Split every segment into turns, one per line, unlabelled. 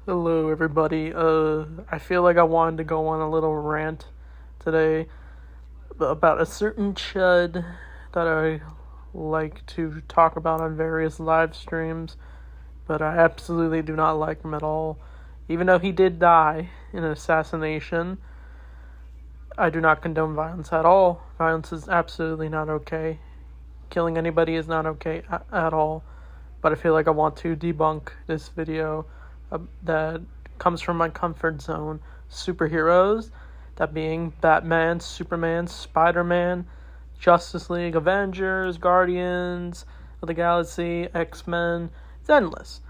Hello, everybody. I feel like I wanted to go on a little rant today about a certain chud that I like to talk about on various live streams, but I absolutely do not like him at all. Even though he did die in an assassination, I do not condone violence at all. Violence is absolutely not okay. Killing anybody is not okay at all. But I feel like I want to debunk this video that comes from my comfort zone. Superheroes, that being Batman, Superman, Spider-Man, Justice League, Avengers, Guardians of the Galaxy, X-Men. It's endless.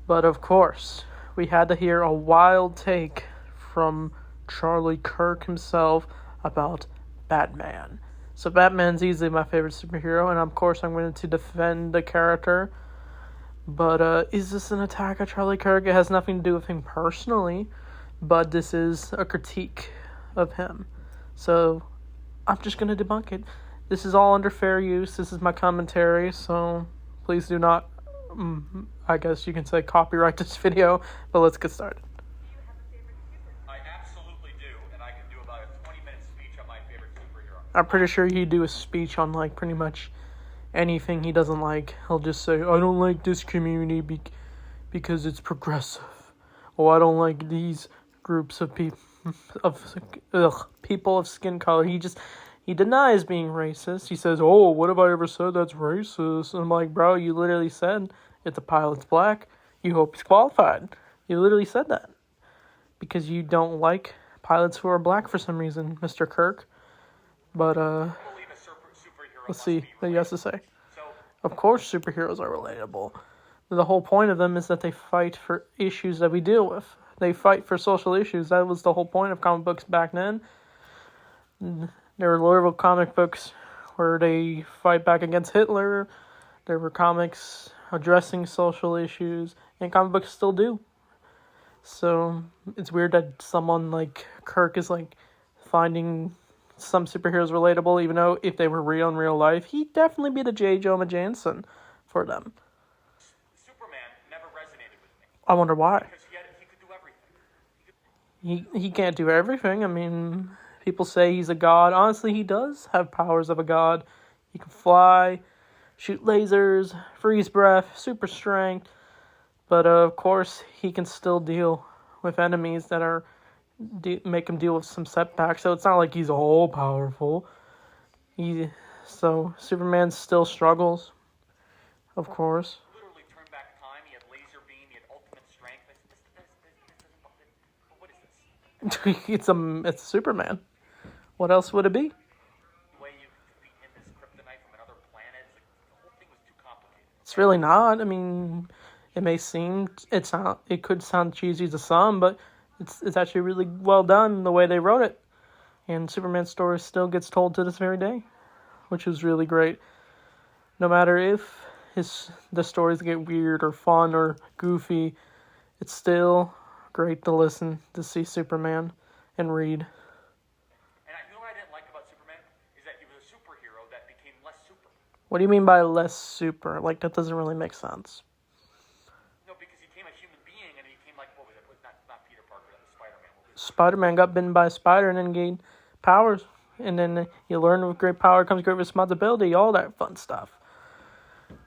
But of course, we had to hear a wild take from Charlie Kirk himself about Batman. So Batman's easily my favorite superhero, and of course I'm going to defend the character. But is this an attack on Charlie Kirk? It has nothing to do with him personally, but this is a critique of him. So I'm just going to debunk it. This is all under fair use. This is my commentary, so please do not, I guess you can say, copyright this video, but let's get started.
I absolutely do, and I can do about a 20-minute speech on my favorite superhero.
I'm pretty sure he'd do a speech on, like, pretty much anything he doesn't like. He'll just say, I don't like this community because it's progressive. Or I don't like these groups of people of skin color. He denies being racist. He says, oh, what have I ever said that's racist? And I'm like, bro, you literally said if the pilot's black, you hope he's qualified. You literally said that. Because you don't like pilots who are black for some reason, Mr. Kirk. But, let's see what he has to say. Of course superheroes are relatable. The whole point of them is that they fight for issues that we deal with. They fight for social issues. That was the whole point of comic books back then. There were literal comic books where they fight back against Hitler. There were comics addressing social issues, and comic books still do. So it's weird that someone like Kirk is like finding some superheroes relatable, even though if they were real in real life, he'd definitely be the J. Jonah Jameson for them.
Superman never resonated with me.
I wonder why.
Because he could do everything.
He can't do everything. I mean, people say he's a god. Honestly, he does have powers of a god. He can fly, shoot lasers, freeze breath, super strength. But of course, he can still deal with enemies that are make him deal with some setbacks. So it's not like he's all powerful. So Superman still struggles, of course.
Literally turn back time. He had laser beam. He had ultimate strength. What is this?
It's Superman. What else would it be?
The way you defeat him is kryptonite from another planet. The whole thing was too complicated.
It's really not. I mean, it could sound cheesy to some, but it's actually really well done the way they wrote it. And Superman's story still gets told to this very day, which is really great. No matter if the stories get weird or fun or goofy, it's still great to listen to see Superman and read.
And you know what I didn't like about Superman? Is that he was a superhero that became less super.
What do you mean by less super? Like, that doesn't really make sense.
No, because he became a human being and he became like, what was it? Not Peter Parker, that was Spider-Man.
Spider-Man got bitten by a spider and then gained powers. And then you learn with great power comes great responsibility, all that fun stuff.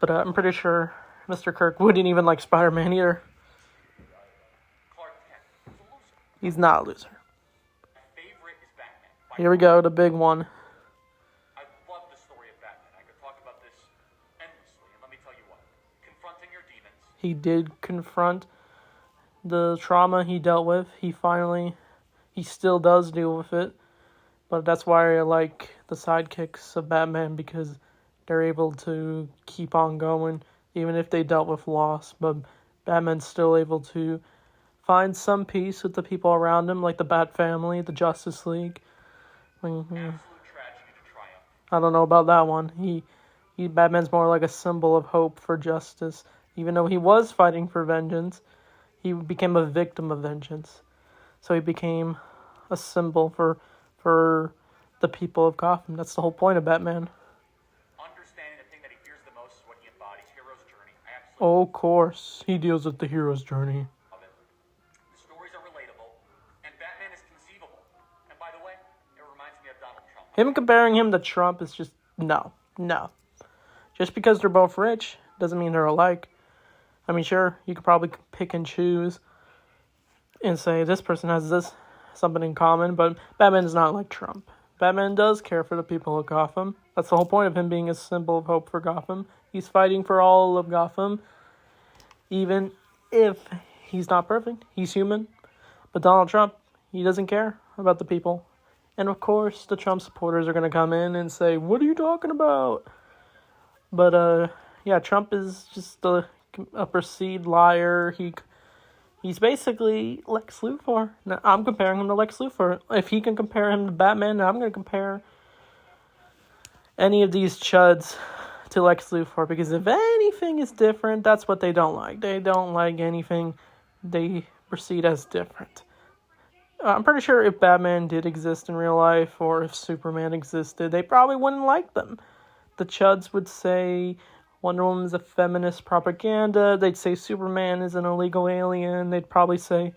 But I'm pretty sure Mr. Kirk wouldn't even like Spider-Man either.
Clark Kent was a loser.
He's not a loser.
My favorite is Batman.
Here we go, the big one.
I love the story of Batman. I could talk about this endlessly, and let me tell you what. Confronting your demons.
He did confront the trauma he dealt with. He still does deal with it. But that's why I like the sidekicks of Batman, because they're able to keep on going, even if they dealt with loss. But Batman's still able to find some peace with the people around him, like the Bat family, the Justice League.
Absolute tragedy to triumph.
I don't know about that one. Batman's more like a symbol of hope for justice. Even though he was fighting for vengeance, he became a victim of vengeance. So he became a symbol for the people of Gotham. That's the whole point of Batman.
Understanding the thing that he fears the most is what he embodies, hero's journey. I absolutely
Oh, of course. He deals with the hero's journey.
love it.
Him comparing him to Trump is just, no. Just because they're both rich doesn't mean they're alike. I mean, sure, you could probably pick and choose and say this person has something in common, but Batman is not like Trump. Batman does care for the people of Gotham. That's the whole point of him being a symbol of hope for Gotham. He's fighting for all of Gotham, even if he's not perfect. He's human. But Donald Trump, he doesn't care about the people. And of course, the Trump supporters are going to come in and say, what are you talking about? But, yeah, Trump is just a perceived liar. He's basically Lex Luthor. Now, I'm comparing him to Lex Luthor. If he can compare him to Batman, I'm going to compare any of these chuds to Lex Luthor. Because if anything is different, that's what they don't like. They don't like anything they perceive as different. I'm pretty sure if Batman did exist in real life, or if Superman existed, they probably wouldn't like them. The chuds would say Wonder Woman's a feminist propaganda. They'd say Superman is an illegal alien. They'd probably say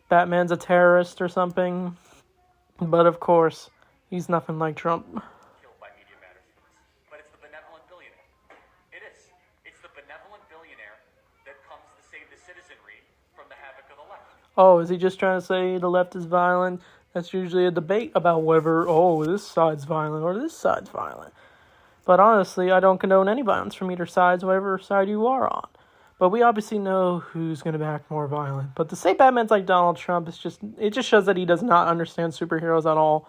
Batman's a terrorist or something. But of course, he's nothing like Trump.
Killed by Media Matters. But it's the benevolent billionaire. It is. It's the benevolent billionaire that comes to save the citizenry from the havoc of the left.
Oh, is he just trying to say the left is violent? That's usually a debate about whether, this side's violent or this side's violent. But honestly, I don't condone any violence from either side, whatever side you are on. But we obviously know who's going to act more violent. But to say Batman's like Donald Trump, it just shows that he does not understand superheroes at all.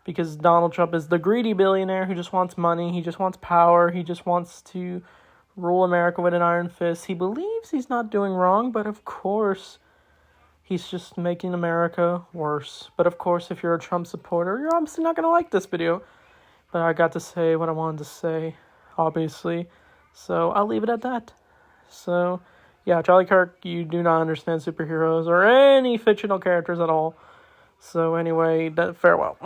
Because Donald Trump is the greedy billionaire who just wants money, he just wants power, he just wants to rule America with an iron fist. He believes he's not doing wrong, but of course, he's just making America worse. But of course, if you're a Trump supporter, you're obviously not going to like this video. But I got to say what I wanted to say, obviously. So I'll leave it at that. So, yeah, Charlie Kirk, you do not understand superheroes or any fictional characters at all. So anyway, farewell.